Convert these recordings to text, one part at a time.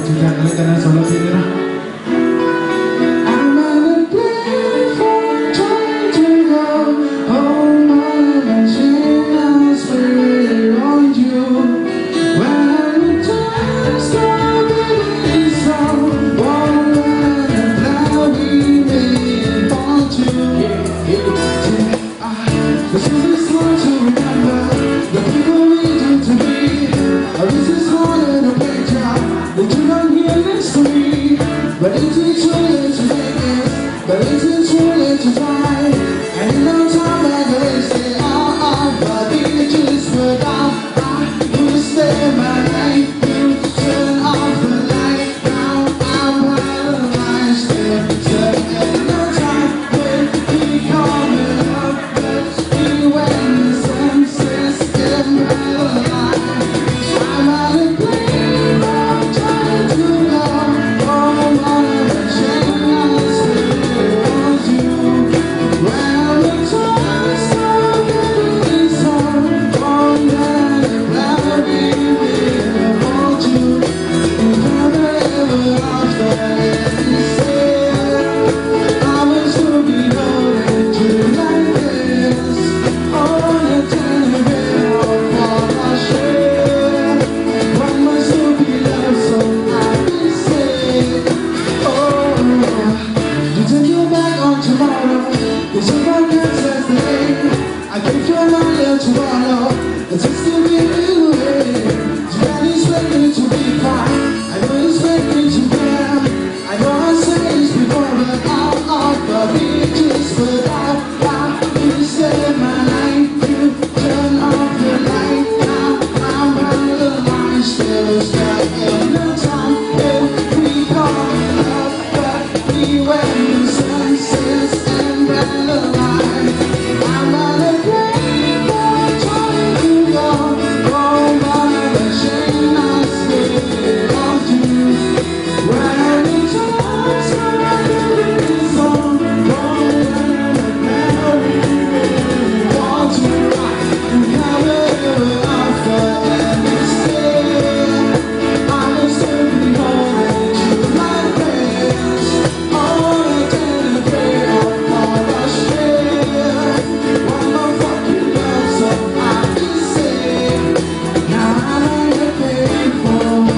จริงจังอะไรกันนะสำหรับเพลงนี้นะ I'm on a platform trying to go home on a chain I swear on you when the time starts getting some one and now we may fall to this is hard to remember the people we do to be this is harder to make job they do not hear this to me but it's too late to make it but it's too late to try and in no time like they say but it just without I would stay my life you turn off the light now I'm paralyzed still in no time when we coming up but we when the sun sets in paralyzed I'm on a plane I'm trying to go home on a chain I still want you when the time starts getting some one that a cloudy will hold you never ever after any said I was to be holding you like this on a television for our share one must to be loved so I can say oh you turn your back on tomorrow there's a podcast that's the day I give you my love to follow it's just to be you you can't expect me to be fine I don't expect me to care I know I said this before but I'll probably just without you save my life you turn off the light now I'm paralyzed still stuck in the time if we call love but we when the sun sets and paralyzed I'm on a plane trying to go home on a chain I still want you when the time starts getting some one and now we want you never ever after any say I will still be holding you like this all I did is pray on all I share one more fucking love so I can say now I'm on the payphone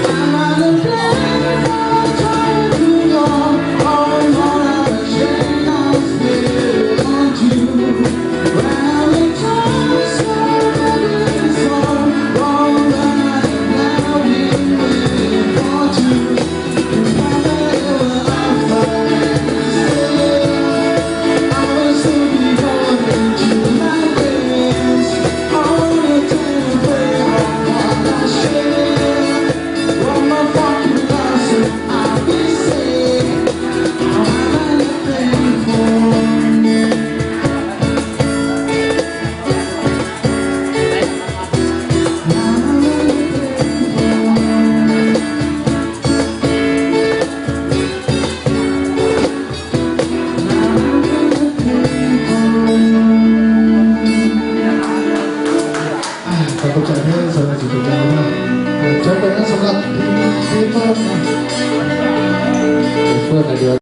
I'm on a platform trying to go home on a chain I still want you when the time starts getting some one and now we will want you never ever after any say I will still be holding you like this all the time pray on all I share one more fucking love so I can say I'm on a payphoneขอบคุณใจให้สำหรับจิตใจมากจบไปแล้วสำหรับเพลงเฟิร์นนะเฟิร์นอะไรเดียว